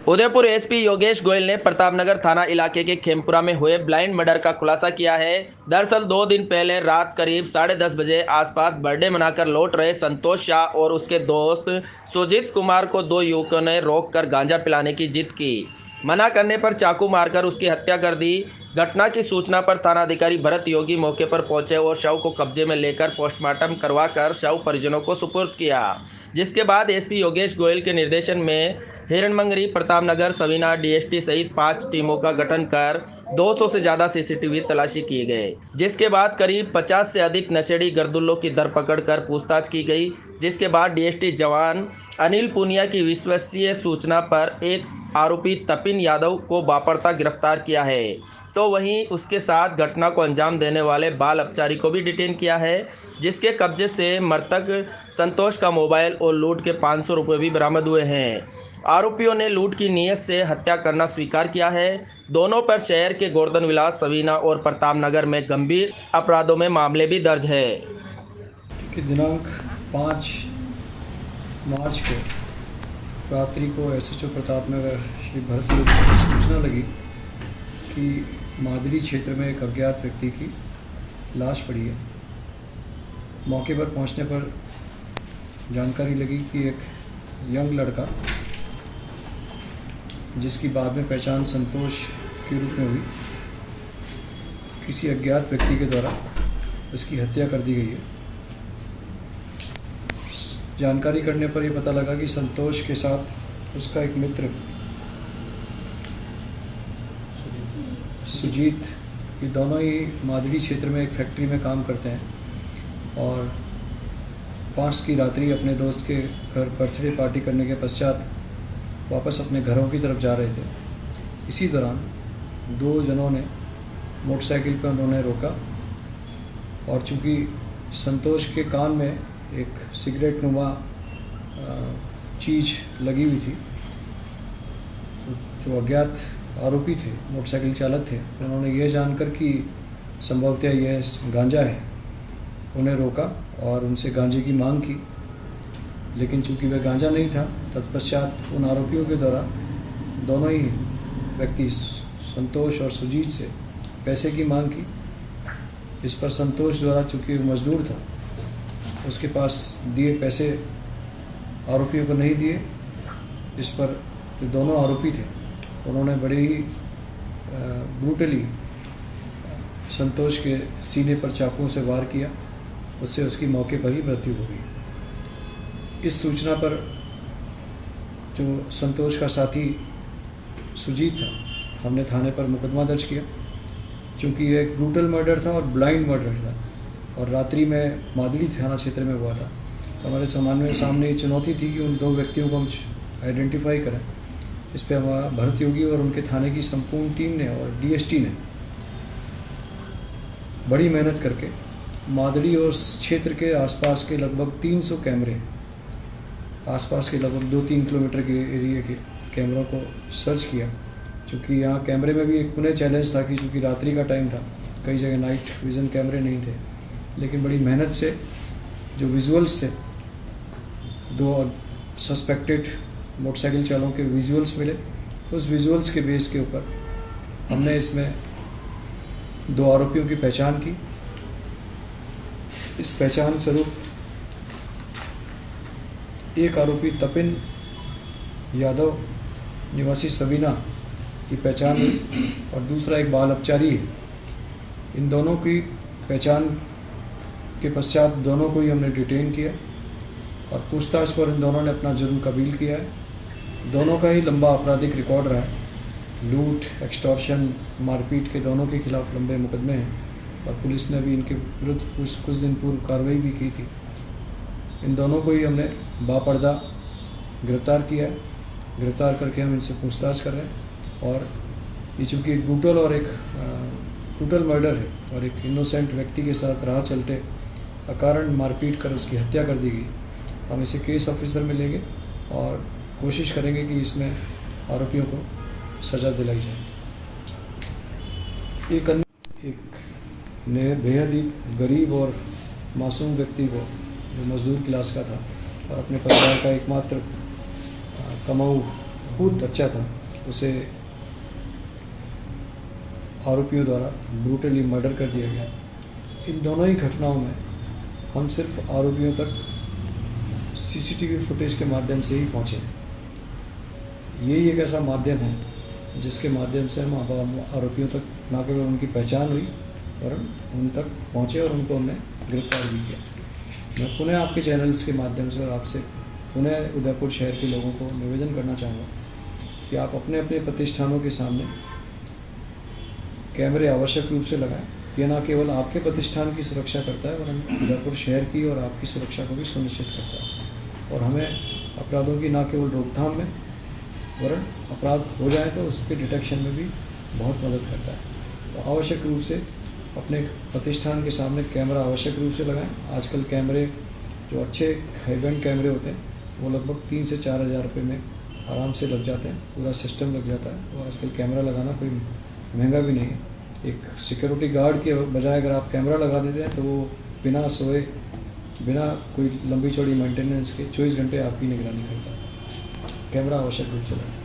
Udaipur SP Yogesh Goyal ने प्रतापनगर थाना इलाके के खेमपुरा में हुए ब्लाइंड मर्डर का खुलासा किया है। दरअसल 2 दिन पहले रात करीब 10:30 बजे आसपास बर्थडे मनाकर लौट रहे संतोष शाह और उसके दोस्त सुजीत कुमार को दो युवकों ने रोककर गांजा पिलाने की जिद की। मना करने पर चाकू मारकर उसकी हत्या कर दी। घटना की सूचना पर थानाधिकारी भरत योगी मौके पर पहुंचे और शव को कब्जे में लेकर पोस्टमार्टम करवाकर शव परिजनों को सुपुर्द किया, जिसके बाद एसपी योगेश गोयल के निर्देशन में हिरणमंगरी, प्रतापनगर, सवीना, डीएसटी सहित 5 टीमों का गठन कर 200 से ज़्यादा सीसीटीवी तलाशी किए गए, जिसके बाद करीब 50 से अधिक नशेड़ी गर्दुल्लों की धरपकड़ कर पूछताछ की गई। जिसके बाद डीएसटी जवान अनिल पूनिया की विश्वसनीय सूचना पर एक आरोपी तपिन यादव को बापड़ता गिरफ्तार किया है, तो वहीं उसके साथ घटना को अंजाम देने वाले बाल अपचारी को भी डिटेन किया है, जिसके कब्जे से मृतक संतोष का मोबाइल और लूट के 500 रुपये भी बरामद हुए हैं। आरोपियों ने लूट की नीयत से हत्या करना स्वीकार किया है। दोनों पर शहर के गोवर्धन विलास, सवीना और प्रतापनगर में गंभीर अपराधों में मामले भी दर्ज है। दिनांक 5 मार्च को रात्रि को एसएचओ प्रतापनगर श्री भरत योगी को सूचना लगी कि मादरी क्षेत्र में एक अज्ञात व्यक्ति की लाश पड़ी है। मौके पर पहुंचने पर जानकारी लगी कि एक यंग लड़का, जिसकी बाद में पहचान संतोष के रूप में हुई, किसी अज्ञात व्यक्ति के द्वारा उसकी हत्या कर दी गई है। जानकारी करने पर यह पता लगा कि संतोष के साथ उसका एक मित्र सुजीत, ये दोनों ही मादरी क्षेत्र में एक फैक्ट्री में काम करते हैं और 5 की रात्रि अपने दोस्त के घर बर्थडे पार्टी करने के पश्चात वापस अपने घरों की तरफ जा रहे थे। इसी दौरान 2 जनों ने मोटरसाइकिल पर उन्होंने रोका और चूंकि संतोष के कान में एक सिगरेट नुमा चीज़ लगी हुई थी, तो जो अज्ञात आरोपी थे, मोटरसाइकिल चालक थे, उन्होंने यह जानकर कि संभवतः यह गांजा है, उन्हें रोका और उनसे गांजे की मांग की। लेकिन चूंकि वह गांजा नहीं था, तत्पश्चात उन आरोपियों के द्वारा दोनों ही व्यक्ति संतोष और सुजीत से पैसे की मांग की। इस पर संतोष द्वारा, चूंकि मजदूर था, उसके पास दिए पैसे आरोपियों को नहीं दिए। इस पर जो दोनों आरोपी थे, उन्होंने बड़े ही ब्रूटली संतोष के सीने पर चाकुओं से वार किया, उससे उसकी मौके पर ही मृत्यु हो गई। इस सूचना पर जो संतोष का साथी सुजीत था, हमने थाने पर मुकदमा दर्ज किया। चूँकि यह एक ब्रूटल मर्डर था और ब्लाइंड मर्डर था और रात्रि में मादरी थाना क्षेत्र में हुआ था, तो हमारे सामने ये चुनौती थी कि उन 2 व्यक्तियों को हम आइडेंटिफाई करें। इस पर हमारा भरत योगी और उनके थाने की संपूर्ण टीम ने और डीएसटी ने बड़ी मेहनत करके मादरी और क्षेत्र के आसपास के लगभग 300 कैमरे, आसपास के लगभग 2-3 किलोमीटर के एरिया के कैमरों को सर्च किया। चूँकि यहाँ कैमरे में भी एक पुनः चैलेंज था कि चूँकि रात्रि का टाइम था, कई जगह नाइट विज़न कैमरे नहीं थे, लेकिन बड़ी मेहनत से जो विजुअल्स थे, 2 सस्पेक्टेड मोटरसाइकिल चालकों के विजुअल्स मिले। उस विजुअल्स के बेस के ऊपर हमने इसमें 2 आरोपियों की पहचान की। इस पहचान स्वरूप एक आरोपी तपिन यादव निवासी सवीना की पहचान हुई और दूसरा एक बाल अपचारी है। इन दोनों की पहचान के पश्चात दोनों को ही हमने डिटेन किया और पूछताछ पर इन दोनों ने अपना जुर्म कबूल किया है। दोनों का ही लंबा आपराधिक रिकॉर्ड रहा है। लूट, एक्सटॉर्शन, मारपीट के दोनों के खिलाफ लंबे मुकदमे हैं और पुलिस ने भी इनके विरुद्ध कुछ दिन पूर्व कार्रवाई भी की थी। इन दोनों को ही हमने बापर्दा गिरफ्तार किया है। गिरफ्तार करके हम इनसे पूछताछ कर रहे हैं और ये चूँकि एक ब्रूटल मर्डर है और एक इनोसेंट व्यक्ति के साथ राह चलते अकारण मारपीट कर उसकी हत्या कर दी गई, हम इसे केस ऑफिसर में लेंगे और कोशिश करेंगे कि इसमें आरोपियों को सज़ा दिलाई जाए। एक बेहद ही गरीब और मासूम व्यक्ति को, जो मजदूर क्लास का था और अपने परिवार का एकमात्र कमाऊ सपूत बच्चा था उसे आरोपियों द्वारा ब्रूटली मर्डर कर दिया गया। इन दोनों ही घटनाओं में हम सिर्फ आरोपियों तक सीसीटीवी फुटेज के माध्यम से ही पहुँचे। यही एक ऐसा माध्यम है जिसके माध्यम से हम आरोपियों तक न केवल उनकी पहचान हुई वरन उन तक पहुँचे और उनको हमने गिरफ्तार भी किया। मैं पुनः आपके चैनल्स के माध्यम से और आपसे पुनः उदयपुर शहर के लोगों को निवेदन करना चाहूँगा कि आप अपने अपने प्रतिष्ठानों के सामने कैमरे आवश्यक रूप से लगाएं। यह न केवल आपके प्रतिष्ठान की सुरक्षा करता है वरन उदयपुर शहर की और आपकी सुरक्षा को भी सुनिश्चित करता है और हमें अपराधों की न केवल रोकथाम में वरन अपराध हो जाए तो उसके डिटेक्शन में भी बहुत मदद करता है। तो आवश्यक रूप से अपने प्रतिष्ठान के सामने कैमरा आवश्यक रूप से लगाएं। आजकल कैमरे जो अच्छे हाई-बैंड कैमरे होते हैं वो लगभग 3 से 4 हज़ार रुपये में आराम से लग जाते हैं, पूरा सिस्टम लग जाता है। तो आजकल कैमरा लगाना कोई महंगा भी नहीं है। एक सिक्योरिटी गार्ड के बजाय अगर आप कैमरा लगा देते हैं तो वो बिना सोए बिना कोई लंबी चौड़ी मेंटेनेंस के 24 घंटे आपकी निगरानी करता है। कैमरा आवश्यक रूप से लगाएं।